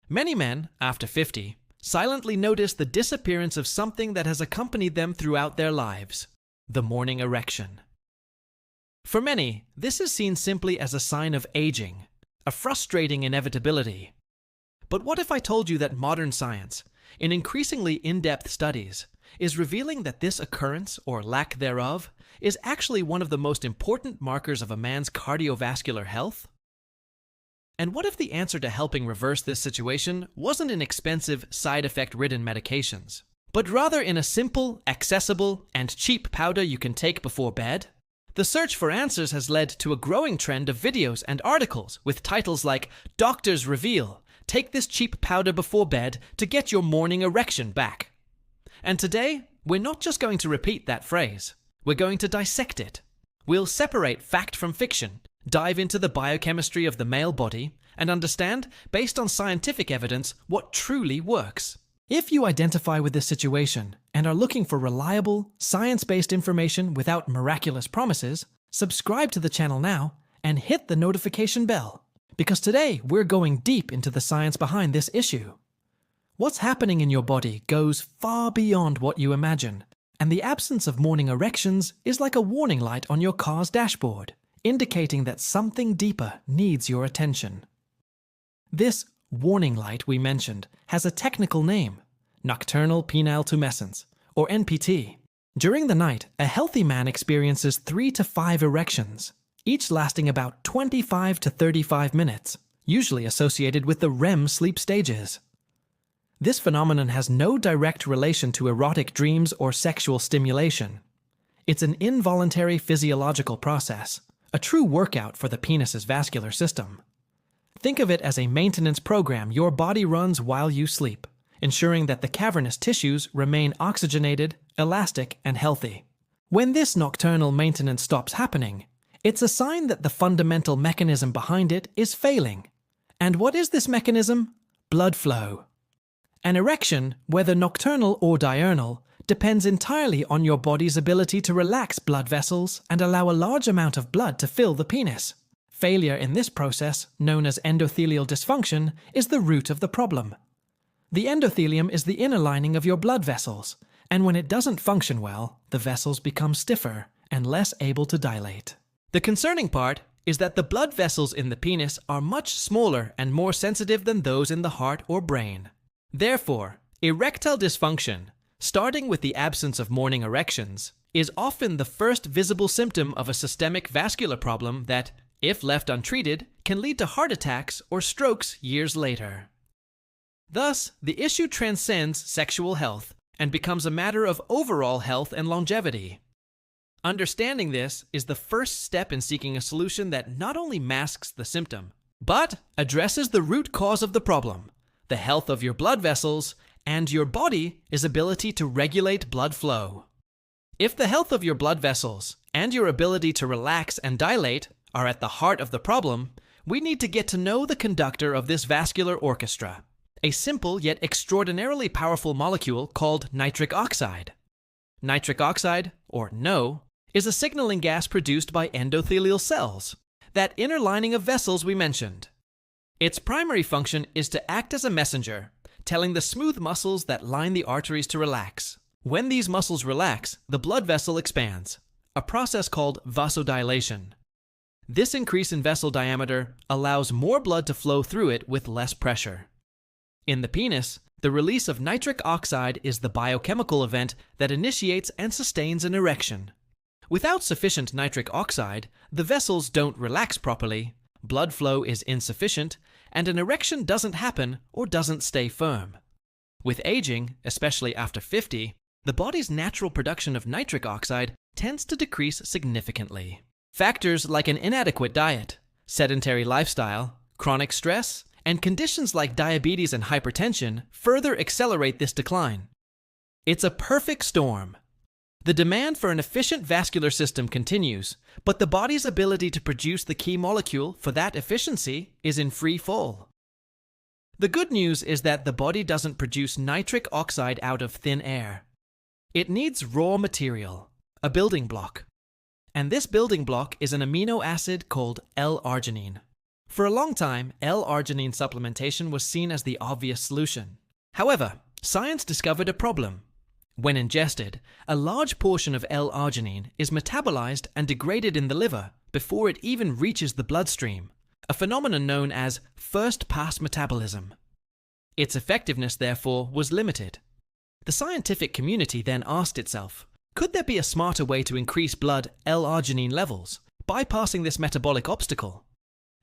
Many men, after 50, silently notice the disappearance of something that has accompanied them throughout their lives: the morning erection. For many, this is seen simply as a sign of aging, a frustrating inevitability. But what if I told you that modern science, in increasingly in-depth studies, is revealing that this occurrence, or lack thereof, is actually one of the most important markers of a man's cardiovascular health? And what if the answer to helping reverse this situation wasn't in expensive, side effect-ridden medications, but rather in a simple, accessible, and cheap powder you can take before bed? The search for answers has led to a growing trend of videos and articles with titles like "Doctors Reveal, Take this cheap powder before bed to get your morning erection back." And today, we're not just going to repeat that phrase. We're going to dissect it. We'll separate fact from fiction, dive into the biochemistry of the male body, and understand, based on scientific evidence, what truly works. If you identify with this situation and are looking for reliable, science-based information without miraculous promises, subscribe to the channel now and hit the notification bell, because today we're going deep into the science behind this issue. What's happening in your body goes far beyond what you imagine, and the absence of morning erections is like a warning light on your car's dashboard, indicating that something deeper needs your attention. This warning light we mentioned has a technical name: nocturnal penile tumescence, or NPT. During the night, a healthy man experiences 3 to 5 erections, each lasting about 25 to 35 minutes, usually associated with the REM sleep stages. This phenomenon has no direct relation to erotic dreams or sexual stimulation. It's an involuntary physiological process, a true workout for the penis's vascular system. Think of it as a maintenance program your body runs while you sleep, ensuring that the cavernous tissues remain oxygenated, elastic, and healthy. When this nocturnal maintenance stops happening, it's a sign that the fundamental mechanism behind it is failing. And what is this mechanism? Blood flow. An erection, whether nocturnal or diurnal, depends entirely on your body's ability to relax blood vessels and allow a large amount of blood to fill the penis. Failure in this process, known as endothelial dysfunction, is the root of the problem. The endothelium is the inner lining of your blood vessels, and when it doesn't function well, the vessels become stiffer and less able to dilate. The concerning part is that the blood vessels in the penis are much smaller and more sensitive than those in the heart or brain. Therefore, erectile dysfunction, starting with the absence of morning erections, is often the first visible symptom of a systemic vascular problem that, if left untreated, can lead to heart attacks or strokes years later. Thus, the issue transcends sexual health and becomes a matter of overall health and longevity. Understanding this is the first step in seeking a solution that not only masks the symptom, but addresses the root cause of the problem: the health of your blood vessels and your body's ability to regulate blood flow. If the health of your blood vessels and your ability to relax and dilate are at the heart of the problem, we need to get to know the conductor of this vascular orchestra, a simple yet extraordinarily powerful molecule called nitric oxide. Nitric oxide, or NO, is a signaling gas produced by endothelial cells, that inner lining of vessels we mentioned. Its primary function is to act as a messenger, telling the smooth muscles that line the arteries to relax. When these muscles relax, the blood vessel expands, a process called vasodilation. This increase in vessel diameter allows more blood to flow through it with less pressure. In the penis, the release of nitric oxide is the biochemical event that initiates and sustains an erection. Without sufficient nitric oxide, the vessels don't relax properly, blood flow is insufficient, and an erection doesn't happen or doesn't stay firm. With aging, especially after 50, the body's natural production of nitric oxide tends to decrease significantly. Factors like an inadequate diet, sedentary lifestyle, chronic stress, and conditions like diabetes and hypertension further accelerate this decline. It's a perfect storm. The demand for an efficient vascular system continues, but the body's ability to produce the key molecule for that efficiency is in free fall. The good news is that the body doesn't produce nitric oxide out of thin air. It needs raw material, a building block. And this building block is an amino acid called L-arginine. For a long time, L-arginine supplementation was seen as the obvious solution. However, science discovered a problem. When ingested, a large portion of L-arginine is metabolized and degraded in the liver before it even reaches the bloodstream, a phenomenon known as first-pass metabolism. Its effectiveness, therefore, was limited. The scientific community then asked itself, could there be a smarter way to increase blood L-arginine levels, bypassing this metabolic obstacle?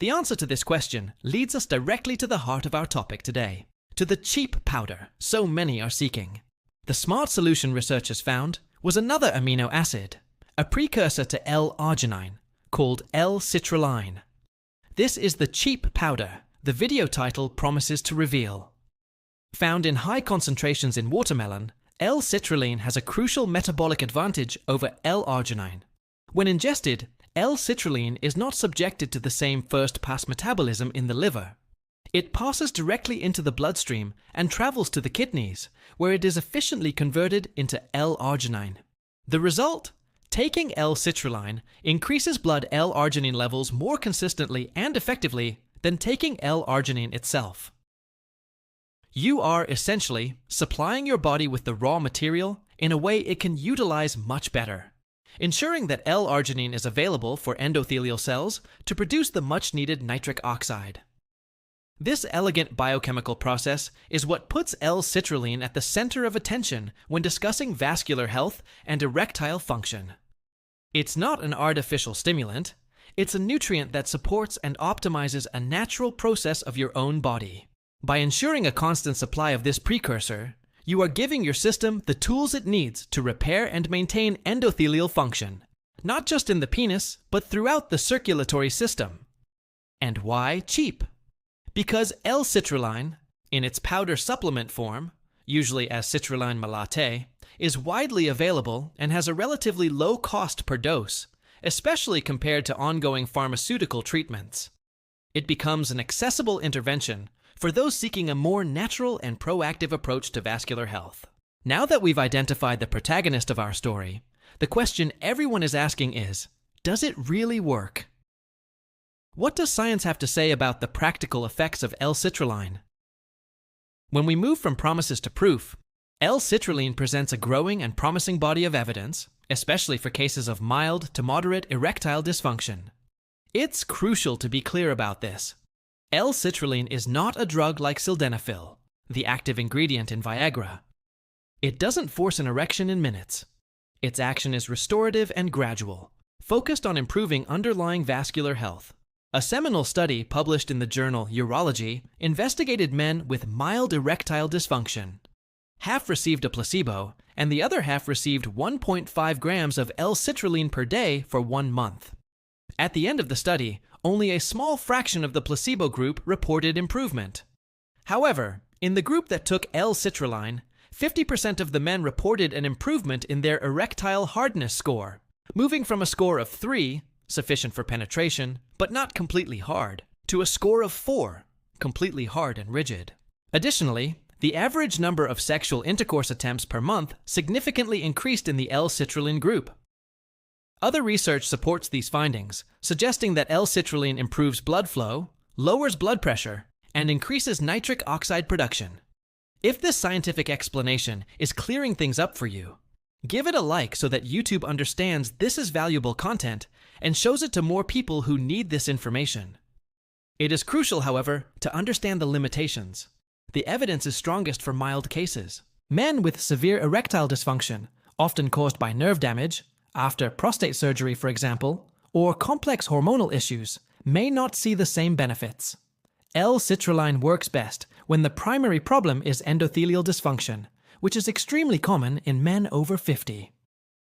The answer to this question leads us directly to the heart of our topic today, to the cheap powder so many are seeking. The smart solution researchers found was another amino acid, a precursor to L-arginine, called L-citrulline. This is the cheap powder the video title promises to reveal. Found in high concentrations in watermelon, L-citrulline has a crucial metabolic advantage over L-arginine. When ingested, L-citrulline is not subjected to the same first-pass metabolism in the liver. It passes directly into the bloodstream and travels to the kidneys, where it is efficiently converted into L-arginine. The result? Taking L-citrulline increases blood L-arginine levels more consistently and effectively than taking L-arginine itself. You are essentially supplying your body with the raw material in a way it can utilize much better, ensuring that L-arginine is available for endothelial cells to produce the much-needed nitric oxide. This elegant biochemical process is what puts L-citrulline at the center of attention when discussing vascular health and erectile function. It's not an artificial stimulant, it's a nutrient that supports and optimizes a natural process of your own body. By ensuring a constant supply of this precursor, you are giving your system the tools it needs to repair and maintain endothelial function, not just in the penis, but throughout the circulatory system. And why cheap? Because L-citrulline, in its powder supplement form, usually as citrulline malate, is widely available and has a relatively low cost per dose, especially compared to ongoing pharmaceutical treatments. It becomes an accessible intervention for those seeking a more natural and proactive approach to vascular health. Now that we've identified the protagonist of our story, the question everyone is asking is, does it really work? What does science have to say about the practical effects of L-citrulline? When we move from promises to proof, L-citrulline presents a growing and promising body of evidence, especially for cases of mild to moderate erectile dysfunction. It's crucial to be clear about this. L-citrulline is not a drug like sildenafil, the active ingredient in Viagra. It doesn't force an erection in minutes. Its action is restorative and gradual, focused on improving underlying vascular health. A seminal study published in the journal Urology investigated men with mild erectile dysfunction. Half received a placebo, and the other half received 1.5 grams of L-citrulline per day for 1 month. At the end of the study, only a small fraction of the placebo group reported improvement. However, in the group that took L-citrulline, 50% of the men reported an improvement in their erectile hardness score, moving from a score of 3, sufficient for penetration, but not completely hard, to a score of 4, completely hard and rigid. Additionally, the average number of sexual intercourse attempts per month significantly increased in the L-citrulline group. Other research supports these findings, suggesting that L-citrulline improves blood flow, lowers blood pressure, and increases nitric oxide production. If this scientific explanation is clearing things up for you, give it a like so that YouTube understands this is valuable content and shows it to more people who need this information. It is crucial, however, to understand the limitations. The evidence is strongest for mild cases. Men with severe erectile dysfunction, often caused by nerve damage, after prostate surgery, for example, or complex hormonal issues, may not see the same benefits. L-citrulline works best when the primary problem is endothelial dysfunction, which is extremely common in men over 50.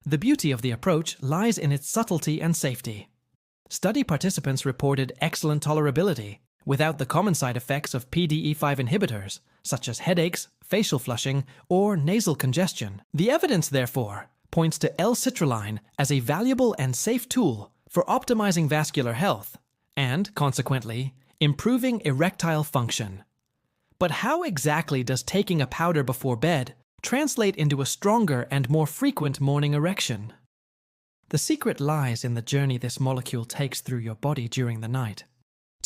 The beauty of the approach lies in its subtlety and safety. Study participants reported excellent tolerability, without the common side effects of PDE5 inhibitors, such as headaches, facial flushing, or nasal congestion. The evidence, therefore, points to L-citrulline as a valuable and safe tool for optimizing vascular health and, consequently, improving erectile function. But how exactly does taking a powder before bed translate into a stronger and more frequent morning erection? The secret lies in the journey this molecule takes through your body during the night.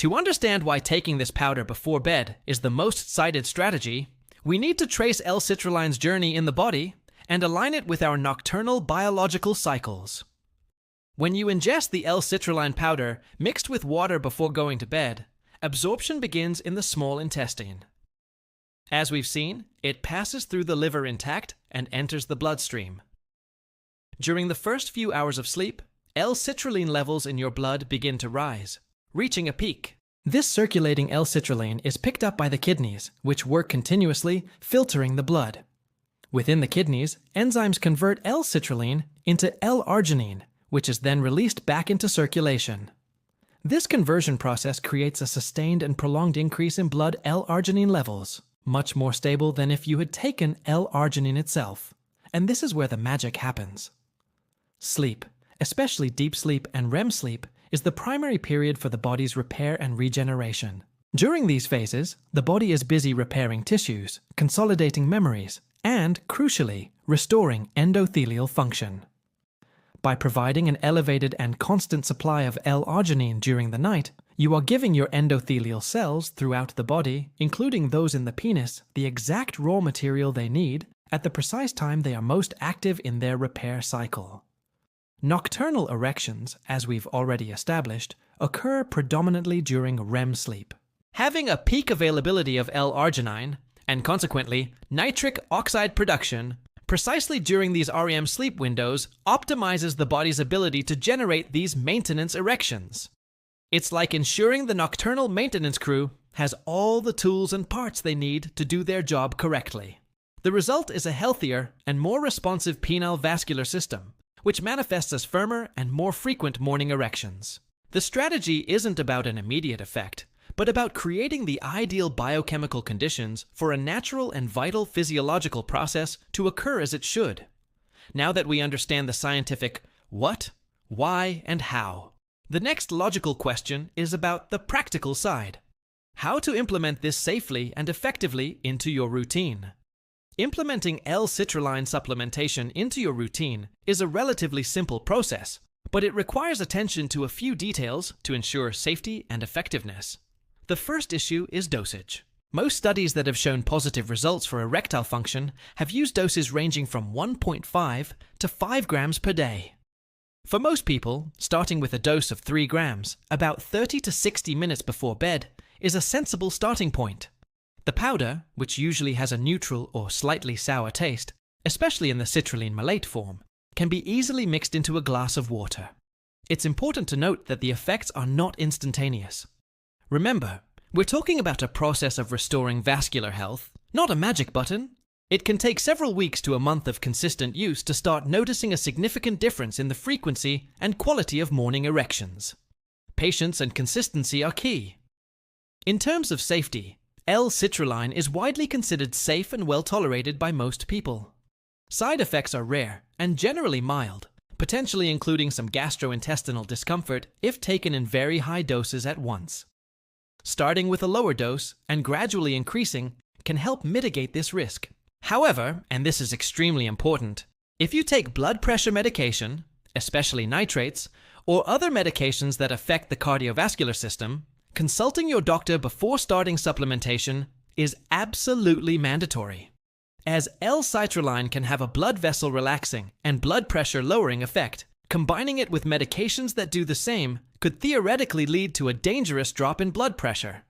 To understand why taking this powder before bed is the most cited strategy, we need to trace L-citrulline's journey in the body and align it with our nocturnal biological cycles. When you ingest the L-citrulline powder mixed with water before going to bed, absorption begins in the small intestine. As we've seen, it passes through the liver intact and enters the bloodstream. During the first few hours of sleep, L-citrulline levels in your blood begin to rise, reaching a peak. This circulating L-citrulline is picked up by the kidneys, which work continuously, filtering the blood. Within the kidneys, enzymes convert L-citrulline into L-arginine, which is then released back into circulation. This conversion process creates a sustained and prolonged increase in blood L-arginine levels, much more stable than if you had taken L-arginine itself. And this is where the magic happens. Sleep, especially deep sleep and REM sleep, is the primary period for the body's repair and regeneration. During these phases, the body is busy repairing tissues, consolidating memories, and, crucially, restoring endothelial function. By providing an elevated and constant supply of L-arginine during the night, you are giving your endothelial cells throughout the body, including those in the penis, the exact raw material they need at the precise time they are most active in their repair cycle. Nocturnal erections, as we've already established, occur predominantly during REM sleep. Having a peak availability of L-arginine, and consequently nitric oxide production, precisely during these REM sleep windows optimizes the body's ability to generate these maintenance erections. It's like ensuring the nocturnal maintenance crew has all the tools and parts they need to do their job correctly. The result is a healthier and more responsive penile vascular system, which manifests as firmer and more frequent morning erections. The strategy isn't about an immediate effect, but about creating the ideal biochemical conditions for a natural and vital physiological process to occur as it should. Now that we understand the scientific what, why, and how, the next logical question is about the practical side. How to implement this safely and effectively into your routine. Implementing L-citrulline supplementation into your routine is a relatively simple process, but it requires attention to a few details to ensure safety and effectiveness. The first issue is dosage. Most studies that have shown positive results for erectile function have used doses ranging from 1.5 to 5 grams per day. For most people, starting with a dose of 3 grams, about 30 to 60 minutes before bed, is a sensible starting point. The powder, which usually has a neutral or slightly sour taste, especially in the citrulline malate form, can be easily mixed into a glass of water. It's important to note that the effects are not instantaneous. Remember, we're talking about a process of restoring vascular health, not a magic button. It can take several weeks to a month of consistent use to start noticing a significant difference in the frequency and quality of morning erections. Patience and consistency are key. In terms of safety, L-citrulline is widely considered safe and well tolerated by most people. Side effects are rare and generally mild, potentially including some gastrointestinal discomfort if taken in very high doses at once. Starting with a lower dose and gradually increasing can help mitigate this risk. However, and this is extremely important, if you take blood pressure medication, especially nitrates, or other medications that affect the cardiovascular system, consulting your doctor before starting supplementation is absolutely mandatory, as L-citrulline can have a blood vessel relaxing and blood pressure lowering effect. Combining it with medications that do the same could theoretically lead to a dangerous drop in blood pressure.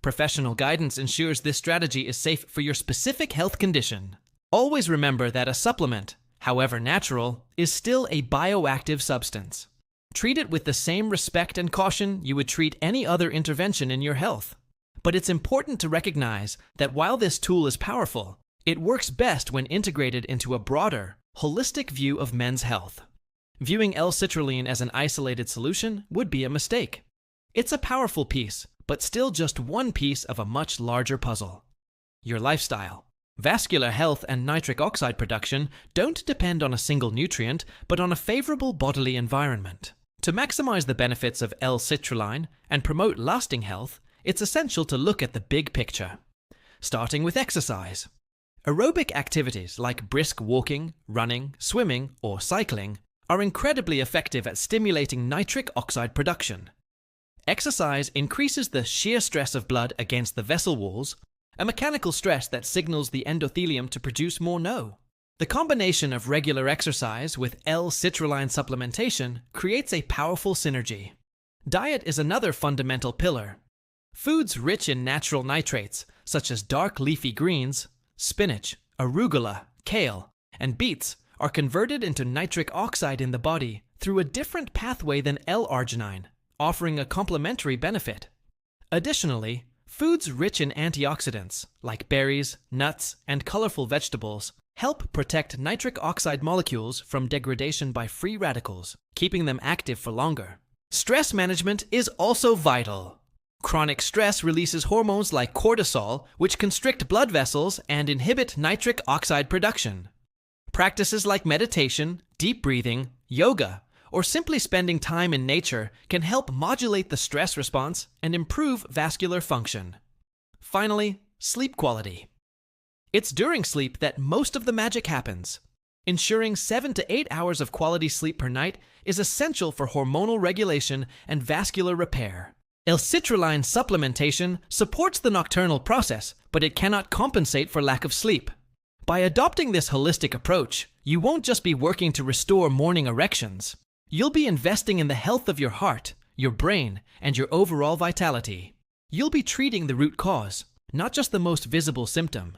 Professional guidance ensures this strategy is safe for your specific health condition. Always remember that a supplement, however natural, is still a bioactive substance. Treat it with the same respect and caution you would treat any other intervention in your health. But it's important to recognize that while this tool is powerful, it works best when integrated into a broader, holistic view of men's health. Viewing L-citrulline as an isolated solution would be a mistake. It's a powerful piece, but still just one piece of a much larger puzzle. Your lifestyle, vascular health, and nitric oxide production don't depend on a single nutrient, but on a favorable bodily environment. To maximize the benefits of L-citrulline and promote lasting health, it's essential to look at the big picture. Starting with exercise. Aerobic activities like brisk walking, running, swimming, or cycling are incredibly effective at stimulating nitric oxide production. Exercise increases the shear stress of blood against the vessel walls, a mechanical stress that signals the endothelium to produce more NO. The combination of regular exercise with L-citrulline supplementation creates a powerful synergy. Diet is another fundamental pillar. Foods rich in natural nitrates, such as dark leafy greens, spinach, arugula, kale, and beets, are converted into nitric oxide in the body through a different pathway than L-arginine, offering a complementary benefit. Additionally, foods rich in antioxidants, like berries, nuts, and colorful vegetables, help protect nitric oxide molecules from degradation by free radicals, keeping them active for longer. Stress management is also vital. Chronic stress releases hormones like cortisol, which constrict blood vessels and inhibit nitric oxide production. Practices like meditation, deep breathing, yoga, or simply spending time in nature can help modulate the stress response and improve vascular function. Finally, sleep quality. It's during sleep that most of the magic happens. Ensuring 7 to 8 hours of quality sleep per night is essential for hormonal regulation and vascular repair. L-citrulline supplementation supports the nocturnal process, but it cannot compensate for lack of sleep. By adopting this holistic approach, you won't just be working to restore morning erections. You'll be investing in the health of your heart, your brain, and your overall vitality. You'll be treating the root cause, not just the most visible symptom.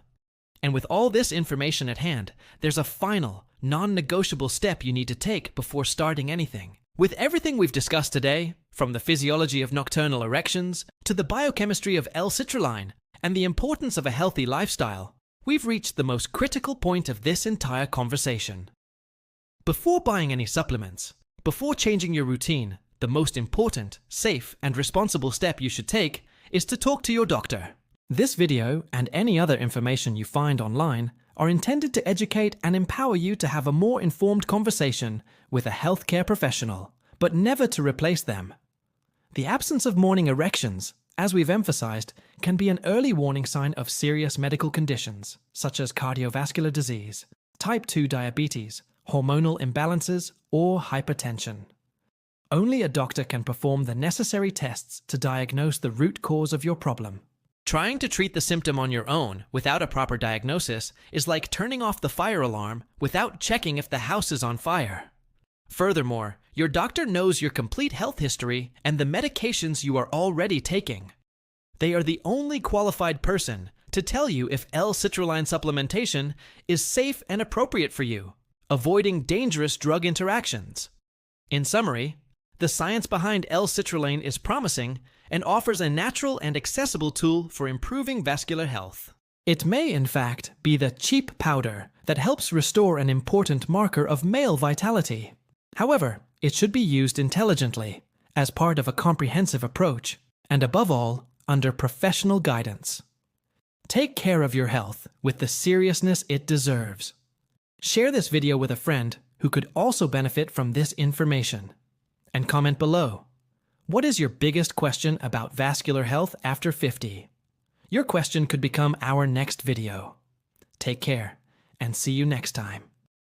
And with all this information at hand, there's a final, non-negotiable step you need to take before starting anything. With everything we've discussed today, from the physiology of nocturnal erections to the biochemistry of L-citrulline and the importance of a healthy lifestyle, we've reached the most critical point of this entire conversation. Before buying any supplements, before changing your routine, the most important, safe, and responsible step you should take is to talk to your doctor. This video and any other information you find online are intended to educate and empower you to have a more informed conversation with a healthcare professional, but never to replace them. The absence of morning erections, as we've emphasized, can be an early warning sign of serious medical conditions, such as cardiovascular disease, type 2 diabetes, hormonal imbalances, or hypertension. Only a doctor can perform the necessary tests to diagnose the root cause of your problem. Trying to treat the symptom on your own without a proper diagnosis is like turning off the fire alarm without checking if the house is on fire. Furthermore, your doctor knows your complete health history and the medications you are already taking. They are the only qualified person to tell you if L-citrulline supplementation is safe and appropriate for you, avoiding dangerous drug interactions. In summary, the science behind L-citrulline is promising and offers a natural and accessible tool for improving vascular health. It may, in fact, be the cheap powder that helps restore an important marker of male vitality. However, it should be used intelligently, as part of a comprehensive approach, and above all, under professional guidance. Take care of your health with the seriousness it deserves. Share this video with a friend who could also benefit from this information. And comment below. What is your biggest question about vascular health after 50? Your question could become our next video. Take care, and see you next time.